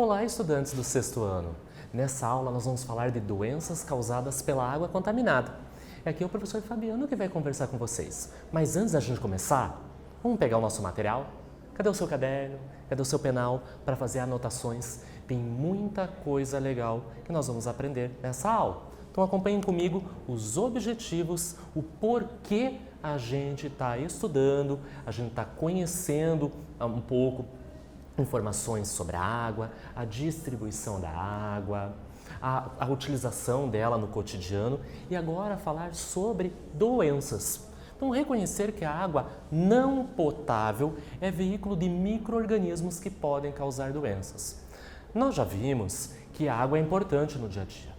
Olá, estudantes do sexto ano! Nessa aula nós vamos falar de doenças causadas pela água contaminada. Aqui é o professor Fabiano que vai conversar com vocês. Mas antes da gente começar, vamos pegar o nosso material? Cadê o seu caderno? Cadê o seu penal para fazer anotações? Tem muita coisa legal que nós vamos aprender nessa aula. Então acompanhem comigo os objetivos, o porquê a gente está estudando, a gente está conhecendo um pouco informações sobre a água, a distribuição da água, a utilização dela no cotidiano e agora falar sobre doenças. Então, reconhecer que a água não potável é veículo de micro-organismos que podem causar doenças. Nós já vimos que a água é importante no dia a dia,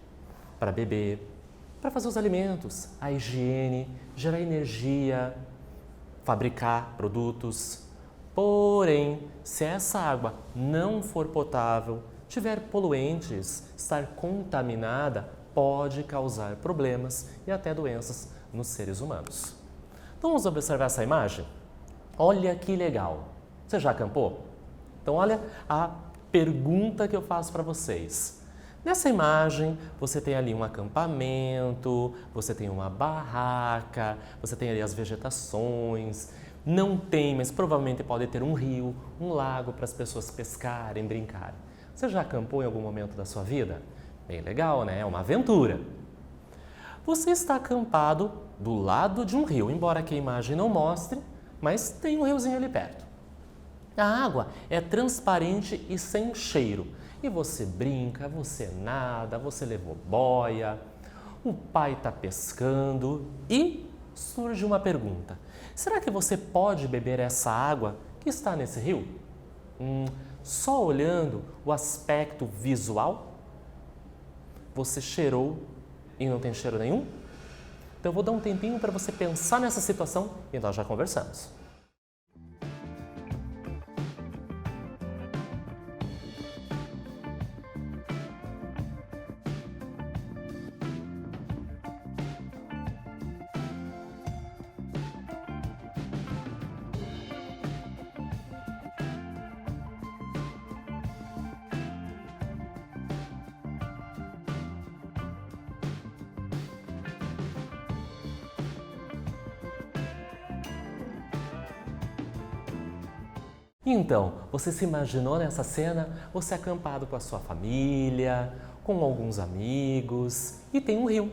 para beber, para fazer os alimentos, a higiene, gerar energia, fabricar produtos. Porém, se essa água não for potável, tiver poluentes, estar contaminada, pode causar problemas e até doenças nos seres humanos. Então vamos observar essa imagem? Olha que legal! Você já acampou? Então olha a pergunta que eu faço para vocês. Nessa imagem, você tem ali um acampamento, você tem uma barraca, você tem ali as vegetações. Não tem, mas provavelmente pode ter um rio, um lago para as pessoas pescarem, brincarem. Você já acampou em algum momento da sua vida? Bem legal, né? É uma aventura. Você está acampado do lado de um rio, embora que a imagem não mostre, mas tem um riozinho ali perto. A água é transparente e sem cheiro. E você brinca, você nada, você levou boia, o pai está pescando e surge uma pergunta. Será que você pode beber essa água que está nesse rio? Só olhando o aspecto visual? Você cheirou e não tem cheiro nenhum? Então eu vou dar um tempinho para você pensar nessa situação e nós já conversamos. Então, você se imaginou nessa cena, você acampado com a sua família, com alguns amigos e tem um rio.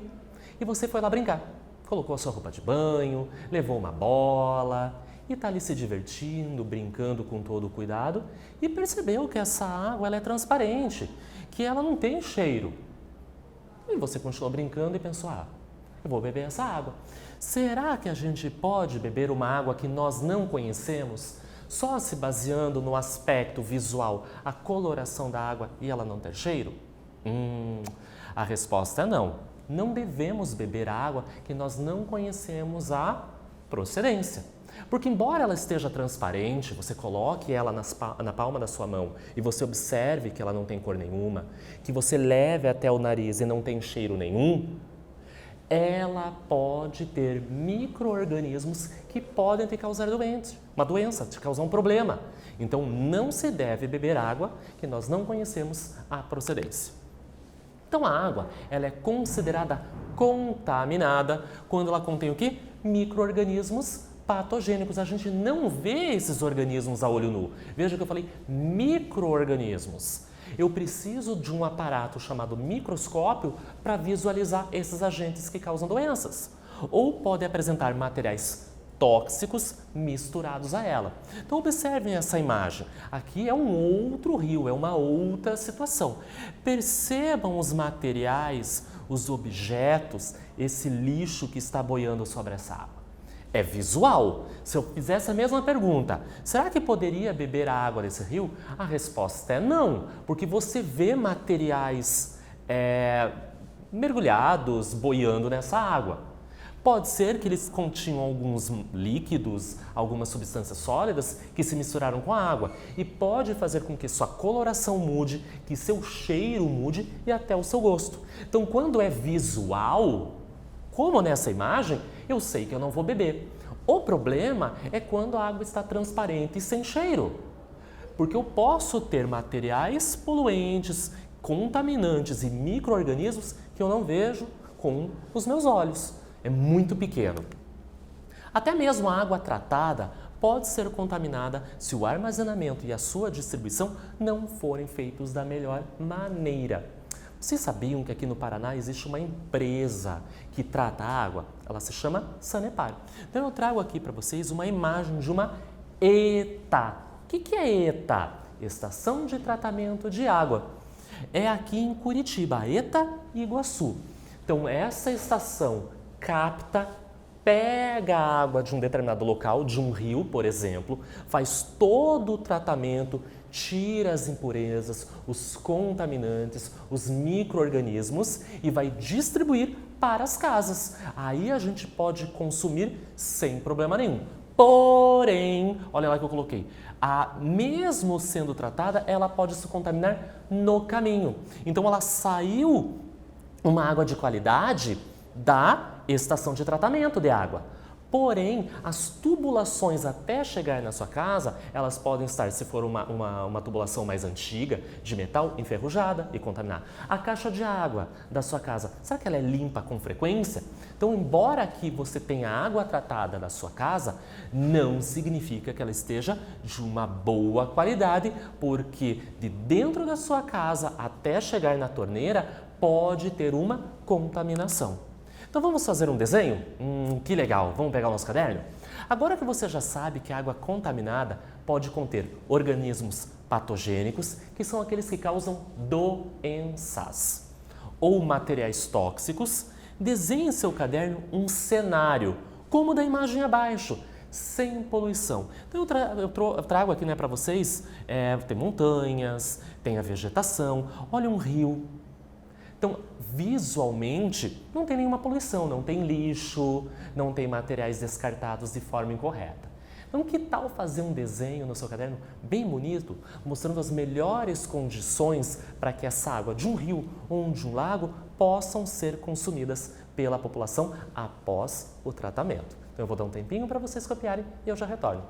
E você foi lá brincar, colocou a sua roupa de banho, levou uma bola e está ali se divertindo, brincando com todo o cuidado e percebeu que essa água ela é transparente, que ela não tem cheiro. E você continuou brincando e pensou, eu vou beber essa água. Será que a gente pode beber uma água que nós não conhecemos? Só se baseando no aspecto visual, a coloração da água e ela não ter cheiro? A resposta é não. Não devemos beber água que nós não conhecemos a procedência. Porque embora ela esteja transparente, você coloque ela na palma da sua mão e você observe que ela não tem cor nenhuma, que você leve até o nariz e não tem cheiro nenhum, ela pode ter micro-organismos que podem te causar uma doença, te causar um problema. Então, não se deve beber água que nós não conhecemos a procedência. Então, a água ela é considerada contaminada quando ela contém o quê? Micro-organismos patogênicos. A gente não vê esses organismos a olho nu. Veja que eu falei micro-organismos. Eu preciso de um aparato chamado microscópio para visualizar esses agentes que causam doenças. Ou pode apresentar materiais tóxicos misturados a ela. Então observem essa imagem. Aqui é um outro rio, é uma outra situação. Percebam os materiais, os objetos, esse lixo que está boiando sobre essa água. É visual. Se eu fizesse a mesma pergunta, será que poderia beber a água desse rio? A resposta é não, porque você vê materiais mergulhados, boiando nessa água. Pode ser que eles continham alguns líquidos, algumas substâncias sólidas que se misturaram com a água e pode fazer com que sua coloração mude, que seu cheiro mude e até o seu gosto. Então, quando é visual, como nessa imagem, eu sei que eu não vou beber. O problema é quando a água está transparente e sem cheiro. Porque eu posso ter materiais poluentes, contaminantes e micro-organismos que eu não vejo com os meus olhos. É muito pequeno. Até mesmo a água tratada pode ser contaminada se o armazenamento e a sua distribuição não forem feitos da melhor maneira. Vocês sabiam que aqui no Paraná existe uma empresa que trata a água? Ela se chama Sanepar. Então eu trago aqui para vocês uma imagem de uma ETA. O que é ETA? Estação de Tratamento de Água. É aqui em Curitiba, ETA Iguaçu. Então essa estação capta, pega a água de um determinado local, de um rio, por exemplo, faz todo o tratamento, tira as impurezas, os contaminantes, os micro-organismos e vai distribuir para as casas. Aí a gente pode consumir sem problema nenhum. Porém, olha lá que eu coloquei, mesmo sendo tratada, ela pode se contaminar no caminho. Então ela saiu uma água de qualidade da estação de tratamento de água. Porém, as tubulações até chegar na sua casa, elas podem estar, se for uma tubulação mais antiga, de metal, enferrujada e contaminar. A caixa de água da sua casa, será que ela é limpa com frequência? Então, embora aqui você tenha água tratada na sua casa, não significa que ela esteja de uma boa qualidade, porque de dentro da sua casa até chegar na torneira, pode ter uma contaminação. Então vamos fazer um desenho? Que legal! Vamos pegar o nosso caderno? Agora que você já sabe que a água contaminada pode conter organismos patogênicos, que são aqueles que causam doenças, ou materiais tóxicos, desenhe em seu caderno um cenário, como o da imagem abaixo, sem poluição. Então eu trago aqui para vocês, tem montanhas, tem a vegetação, olha um rio. Então, visualmente, não tem nenhuma poluição, não tem lixo, não tem materiais descartados de forma incorreta. Então, que tal fazer um desenho no seu caderno bem bonito, mostrando as melhores condições para que essa água de um rio ou de um lago possam ser consumidas pela população após o tratamento. Então, eu vou dar um tempinho para vocês copiarem e eu já retorno.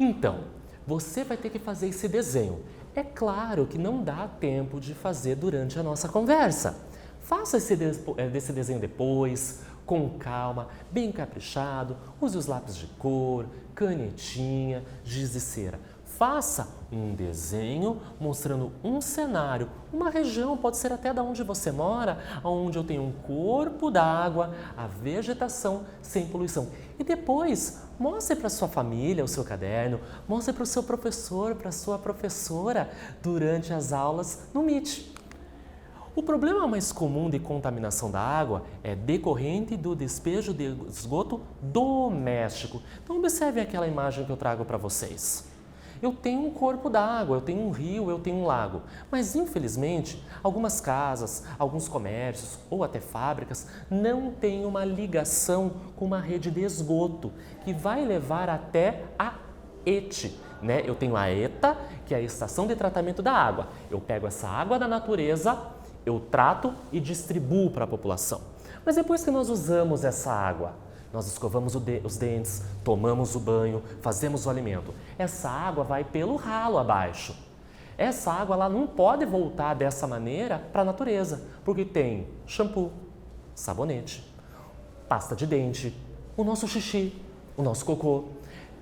Então, você vai ter que fazer esse desenho. É claro que não dá tempo de fazer durante a nossa conversa. Faça esse desenho depois, com calma, bem caprichado, use os lápis de cor, canetinha, giz de cera. Faça um desenho mostrando um cenário, uma região, pode ser até da onde você mora, onde eu tenho um corpo d'água, a vegetação sem poluição. E depois, mostre para sua família o seu caderno, mostre para o seu professor, para a sua professora, durante as aulas no Meet. O problema mais comum de contaminação da água é decorrente do despejo de esgoto doméstico. Então, observe aquela imagem que eu trago para vocês. Eu tenho um corpo d'água, eu tenho um rio, eu tenho um lago, mas infelizmente algumas casas, alguns comércios ou até fábricas não têm uma ligação com uma rede de esgoto que vai levar até a ET. Eu tenho a ETA, que é a Estação de Tratamento da Água. Eu pego essa água da natureza, eu trato e distribuo para a população. Mas depois que nós usamos essa água, nós escovamos os dentes, tomamos o banho, fazemos o alimento. Essa água vai pelo ralo abaixo. Essa água ela não pode voltar dessa maneira para a natureza, porque tem shampoo, sabonete, pasta de dente, o nosso xixi, o nosso cocô.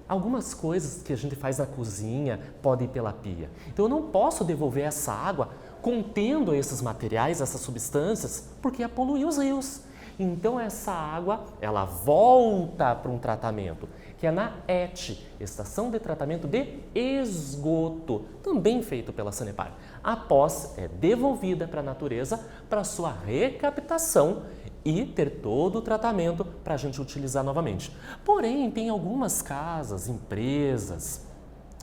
algumas coisas que a gente faz na cozinha podem ir pela pia. Então eu não posso devolver essa água contendo esses materiais, essas substâncias, porque ia poluir os rios. Então essa água, ela volta para um tratamento, que é na ET, Estação de Tratamento de Esgoto, também feito pela Sanepar. Após, é devolvida para a natureza para sua recaptação e ter todo o tratamento para a gente utilizar novamente. Porém, tem algumas casas, empresas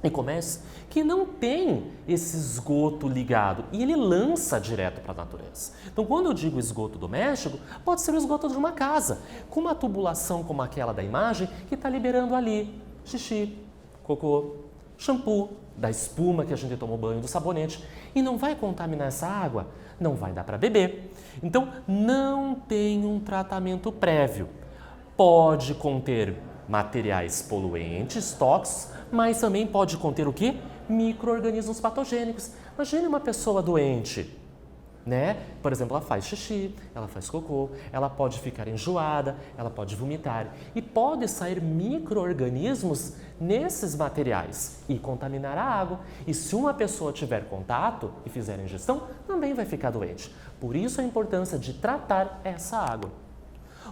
e comércios que não tem esse esgoto ligado e ele lança direto para a natureza. Então, quando eu digo esgoto doméstico, pode ser o esgoto de uma casa, com uma tubulação como aquela da imagem que está liberando ali xixi, cocô, shampoo, da espuma que a gente tomou banho, do sabonete, e não vai contaminar essa água, não vai dar para beber. Então, não tem um tratamento prévio. Pode conter materiais poluentes, tóxicos, mas também pode conter o quê? Micro-organismos patogênicos. Imagine uma pessoa doente, né? Por exemplo, ela faz xixi, ela faz cocô, ela pode ficar enjoada, ela pode vomitar e pode sair micro-organismos nesses materiais e contaminar a água. E se uma pessoa tiver contato e fizer ingestão, também vai ficar doente. Por isso a importância de tratar essa água.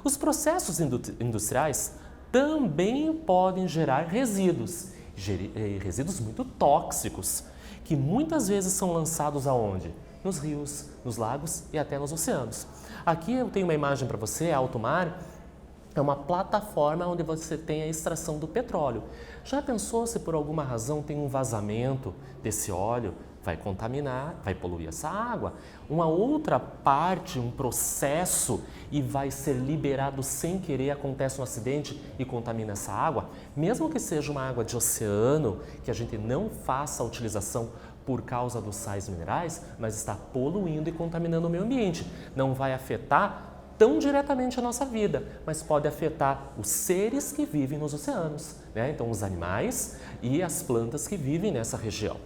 Os processos industriais também podem gerar resíduos muito tóxicos, que muitas vezes são lançados aonde? Nos rios, nos lagos e até nos oceanos. Aqui eu tenho uma imagem para você, alto mar, é uma plataforma onde você tem a extração do petróleo. Já pensou se por alguma razão tem um vazamento desse óleo? Vai contaminar, vai poluir essa água. Uma outra parte, um processo e vai ser liberado sem querer, acontece um acidente e contamina essa água. Mesmo que seja uma água de oceano, que a gente não faça a utilização por causa dos sais minerais, mas está poluindo e contaminando o meio ambiente. Não vai afetar tão diretamente a nossa vida, mas pode afetar os seres que vivem nos oceanos, né? Então os animais e as plantas que vivem nessa região.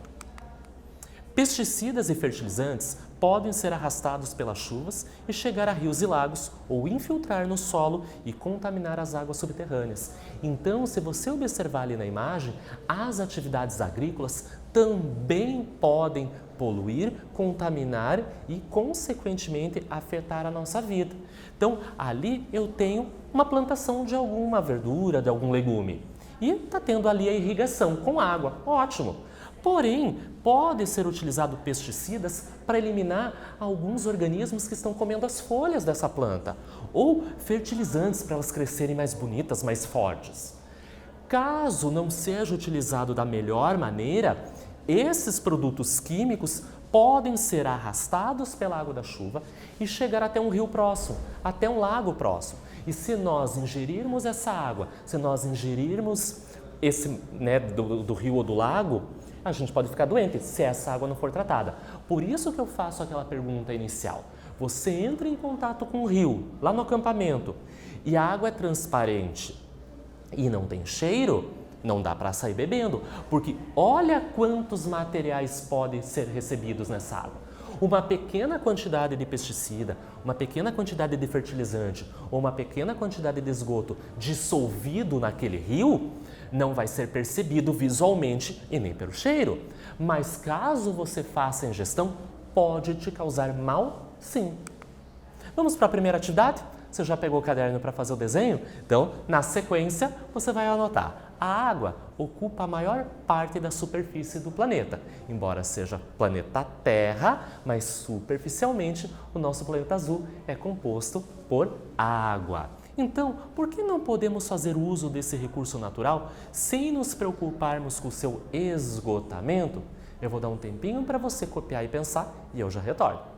Pesticidas e fertilizantes podem ser arrastados pelas chuvas e chegar a rios e lagos ou infiltrar no solo e contaminar as águas subterrâneas. Então, se você observar ali na imagem, as atividades agrícolas também podem poluir, contaminar e, consequentemente, afetar a nossa vida. Então, ali eu tenho uma plantação de alguma verdura, de algum legume e está tendo ali a irrigação com água. Ótimo! Porém, pode ser utilizado pesticidas para eliminar alguns organismos que estão comendo as folhas dessa planta ou fertilizantes para elas crescerem mais bonitas, mais fortes. Caso não seja utilizado da melhor maneira, esses produtos químicos podem ser arrastados pela água da chuva e chegar até um rio próximo, até um lago próximo. E se nós ingerirmos essa água, se nós ingerirmos esse, né, do rio ou do lago, a gente pode ficar doente se essa água não for tratada. Por isso que eu faço aquela pergunta inicial. Você entra em contato com o rio, lá no acampamento, e a água é transparente e não tem cheiro, não dá para sair bebendo, porque olha quantos materiais podem ser recebidos nessa água. Uma pequena quantidade de pesticida, uma pequena quantidade de fertilizante ou uma pequena quantidade de esgoto dissolvido naquele rio não vai ser percebido visualmente e nem pelo cheiro. Mas caso você faça a ingestão, pode te causar mal, sim. Vamos para a primeira atividade? Você já pegou o caderno para fazer o desenho? Então, na sequência, você vai anotar. A água ocupa a maior parte da superfície do planeta, embora seja planeta Terra, mas superficialmente o nosso planeta azul é composto por água. Então, por que não podemos fazer uso desse recurso natural sem nos preocuparmos com o seu esgotamento? Eu vou dar um tempinho para você copiar e pensar e eu já retorno.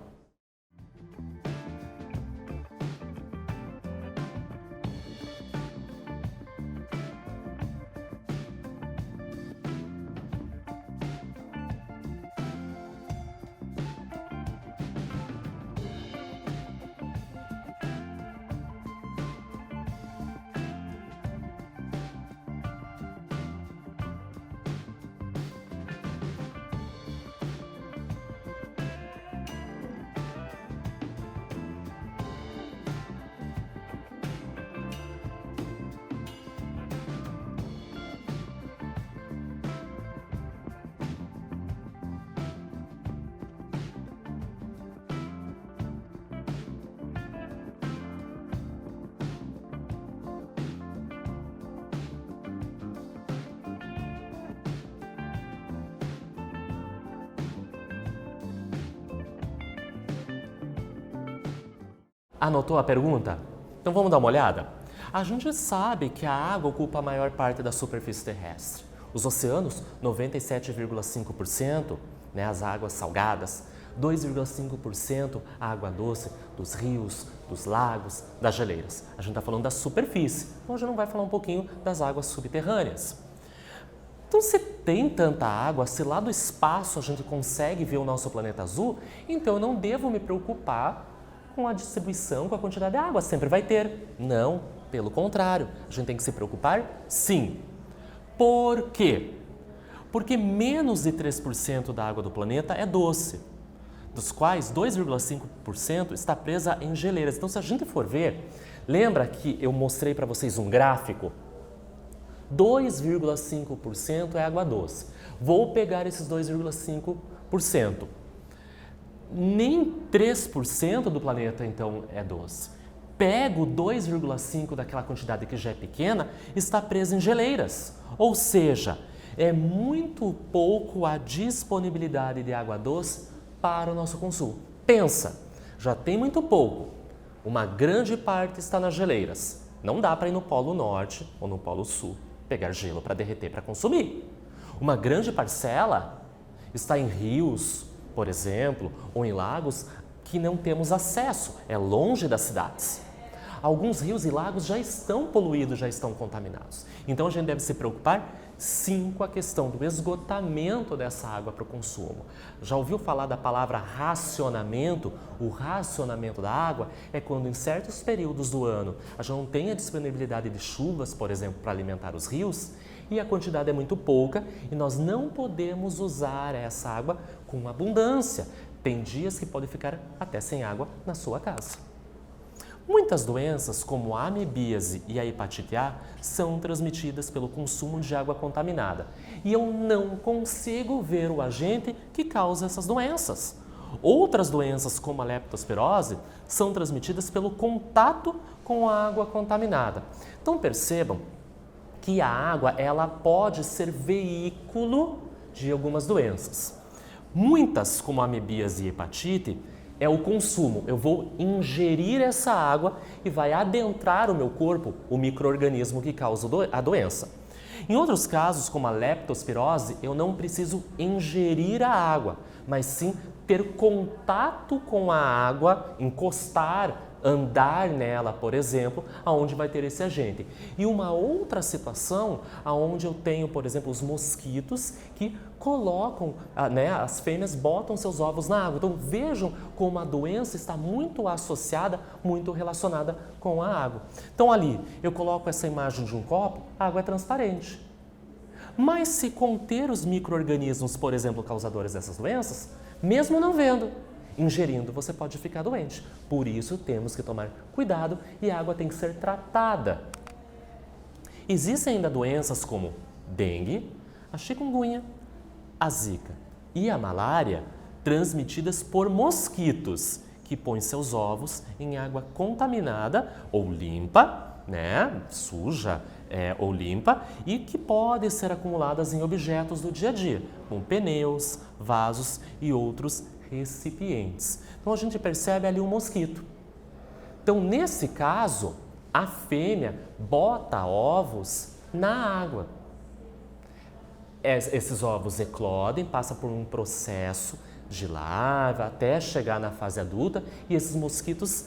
Anotou a pergunta? Então vamos dar uma olhada? A gente sabe que a água ocupa a maior parte da superfície terrestre. Os oceanos, 97,5%, né, as águas salgadas, 2,5% a água doce dos rios, dos lagos, das geleiras. A gente está falando da superfície, então a gente não vai falar um pouquinho das águas subterrâneas. Então, se tem tanta água, se lá do espaço a gente consegue ver o nosso planeta azul, então eu não devo me preocupar com a distribuição, com a quantidade de água. Sempre vai ter. Não, pelo contrário, a gente tem que se preocupar sim. Por quê? Porque menos de 3% da água do planeta é doce, dos quais 2,5% está presa em geleiras. Então, se a gente for ver, lembra que eu mostrei para vocês um gráfico? 2,5% é água doce. Vou pegar esses 2,5%. Nem 3% do planeta, então, é doce. Pego 2,5% daquela quantidade que já é pequena, está presa em geleiras. Ou seja, é muito pouco a disponibilidade de água doce para o nosso consumo. Pensa, já tem muito pouco. Uma grande parte está nas geleiras. Não dá para ir no Polo Norte ou no Polo Sul pegar gelo para derreter para consumir. Uma grande parcela está em rios, por exemplo, ou em lagos que não temos acesso, é longe das cidades. Alguns rios e lagos já estão poluídos, já estão contaminados. Então a gente deve se preocupar sim com a questão do esgotamento dessa água para o consumo. Já ouviu falar da palavra racionamento? O racionamento da água é quando em certos períodos do ano a gente não tem a disponibilidade de chuvas, por exemplo, para alimentar os rios, e a quantidade é muito pouca e nós não podemos usar essa água com abundância. Tem dias que pode ficar até sem água na sua casa. Muitas doenças, como a amebíase e a hepatite A, são transmitidas pelo consumo de água contaminada. E eu não consigo ver o agente que causa essas doenças. Outras doenças, como a leptospirose, são transmitidas pelo contato com a água contaminada. Então percebam que a água ela pode ser veículo de algumas doenças. Muitas, como a amebíase e hepatite, é o consumo. Eu vou ingerir essa água e vai adentrar o meu corpo o micro-organismo que causa a doença. Em outros casos, como a leptospirose, eu não preciso ingerir a água, mas sim ter contato com a água, encostar, andar nela, por exemplo, aonde vai ter esse agente. E uma outra situação, aonde eu tenho, por exemplo, os mosquitos que colocam, as fêmeas botam seus ovos na água. Então vejam como a doença está muito associada, muito relacionada com a água. Então ali, eu coloco essa imagem de um copo, a água é transparente. Mas se conter os micro-organismos, por exemplo, causadores dessas doenças, mesmo não vendo, ingerindo, você pode ficar doente. Por isso, temos que tomar cuidado e a água tem que ser tratada. Existem ainda doenças como dengue, a chikungunya, a zika e a malária, transmitidas por mosquitos, que põem seus ovos em água contaminada ou limpa, suja ou limpa, e que podem ser acumuladas em objetos do dia a dia, como pneus, vasos e outros recipientes. Então a gente percebe ali um mosquito. Então nesse caso, a fêmea bota ovos na água. Esses ovos eclodem, passam por um processo de larva até chegar na fase adulta e esses mosquitos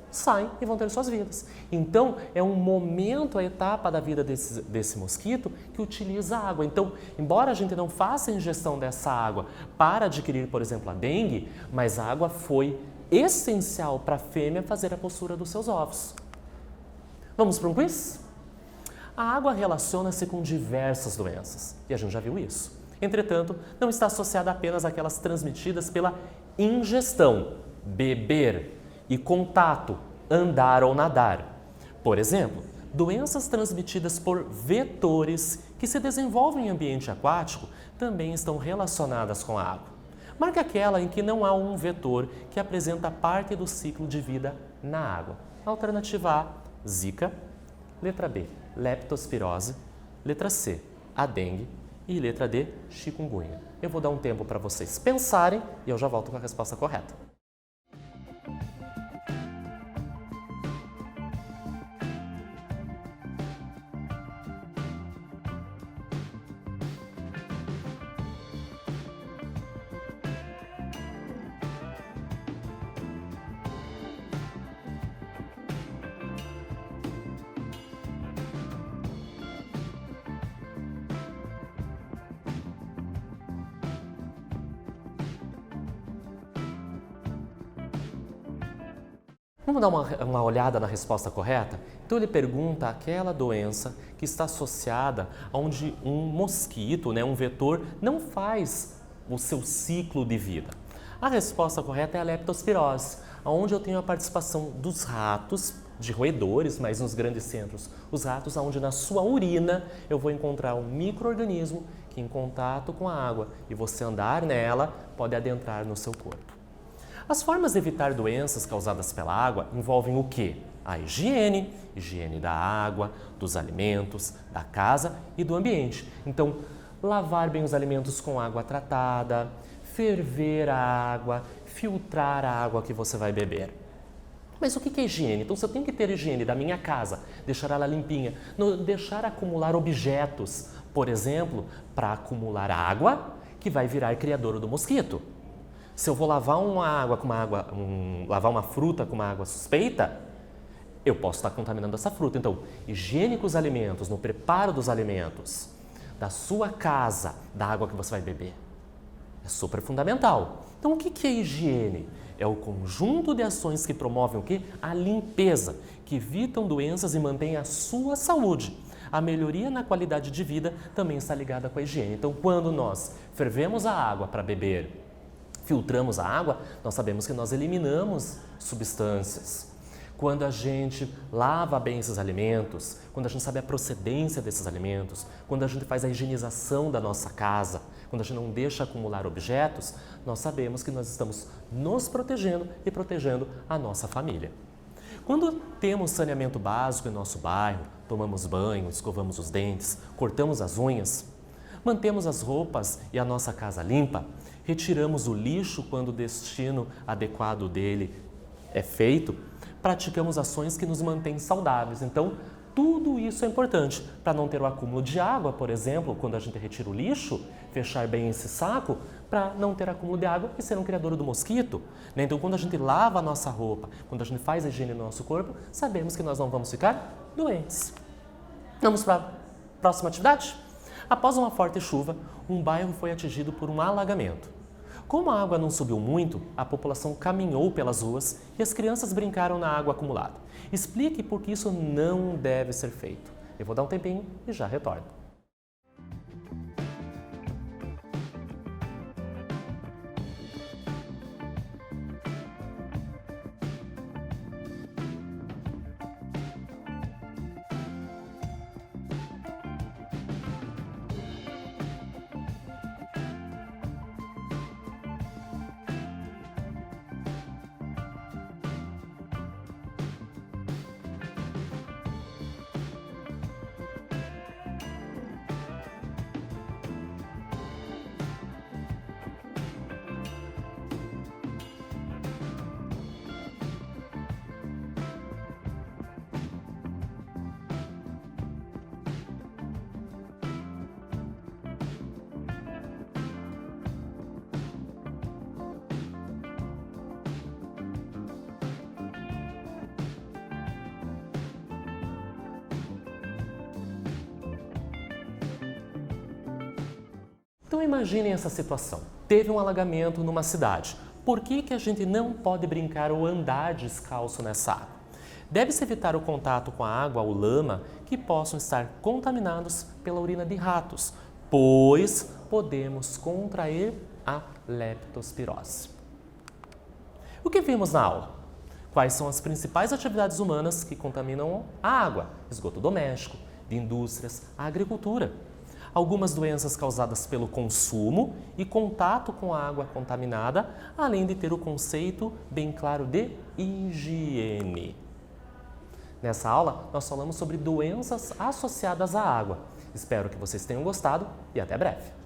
saem e vão ter suas vidas. Então, é um momento, a etapa da vida desse mosquito que utiliza a água. Então, embora a gente não faça a ingestão dessa água para adquirir, por exemplo, a dengue, mas a água foi essencial para a fêmea fazer a postura dos seus ovos. Vamos para um quiz? A água relaciona-se com diversas doenças, e a gente já viu isso. Entretanto, não está associada apenas àquelas transmitidas pela ingestão, beber, e contato, andar ou nadar. Por exemplo, doenças transmitidas por vetores que se desenvolvem em ambiente aquático também estão relacionadas com a água. Marque aquela em que não há um vetor que apresenta parte do ciclo de vida na água. Alternativa A, zika. Letra B, leptospirose. Letra C, a dengue. E letra D, chikungunya. Eu vou dar um tempo para vocês pensarem e eu já volto com a resposta correta. Vamos dar uma olhada na resposta correta? Então ele pergunta aquela doença que está associada onde um mosquito, um vetor, não faz o seu ciclo de vida. A resposta correta é a leptospirose, onde eu tenho a participação dos ratos, de roedores, mas nos grandes centros, os ratos, onde na sua urina eu vou encontrar um micro-organismo que em contato com a água e você andar nela pode adentrar no seu corpo. As formas de evitar doenças causadas pela água envolvem o quê? A higiene da água, dos alimentos, da casa e do ambiente. Então, lavar bem os alimentos com água tratada, ferver a água, filtrar a água que você vai beber. Mas o que é higiene? Então, se eu tenho que ter higiene da minha casa, deixar ela limpinha, não deixar acumular objetos, por exemplo, para acumular água que vai virar criadouro do mosquito. Se eu vou lavar lavar uma fruta com uma água suspeita, eu posso estar contaminando essa fruta. Então, higiene com os alimentos, no preparo dos alimentos, da sua casa, da água que você vai beber. É super fundamental. Então, o que é higiene? É o conjunto de ações que promovem o quê? A limpeza, que evitam doenças e mantêm a sua saúde. A melhoria na qualidade de vida também está ligada com a higiene. Então, quando nós fervemos a água para beber, filtramos a água, nós sabemos que nós eliminamos substâncias. Quando a gente lava bem esses alimentos, quando a gente sabe a procedência desses alimentos, quando a gente faz a higienização da nossa casa, quando a gente não deixa acumular objetos, nós sabemos que nós estamos nos protegendo e protegendo a nossa família. Quando temos saneamento básico em nosso bairro, tomamos banho, escovamos os dentes, cortamos as unhas, mantemos as roupas e a nossa casa limpa, retiramos o lixo quando o destino adequado dele é feito, praticamos ações que nos mantêm saudáveis. Então, tudo isso é importante para não ter o acúmulo de água, por exemplo, quando a gente retira o lixo, fechar bem esse saco para não ter acúmulo de água e ser um criador do mosquito. Então, quando a gente lava a nossa roupa, quando a gente faz a higiene no nosso corpo, sabemos que nós não vamos ficar doentes. Vamos para a próxima atividade? Após uma forte chuva, um bairro foi atingido por um alagamento. Como a água não subiu muito, a população caminhou pelas ruas e as crianças brincaram na água acumulada. Explique por que isso não deve ser feito. Eu vou dar um tempinho e já retorno. Então imaginem essa situação. Teve um alagamento numa cidade. Por que a gente não pode brincar ou andar descalço nessa água? Deve-se evitar o contato com a água ou lama que possam estar contaminados pela urina de ratos, pois podemos contrair a leptospirose. O que vimos na aula? Quais são as principais atividades humanas que contaminam a água? Esgoto doméstico, de indústrias, a agricultura. Algumas doenças causadas pelo consumo e contato com a água contaminada, além de ter o conceito bem claro de higiene. Nessa aula, nós falamos sobre doenças associadas à água. Espero que vocês tenham gostado e até breve!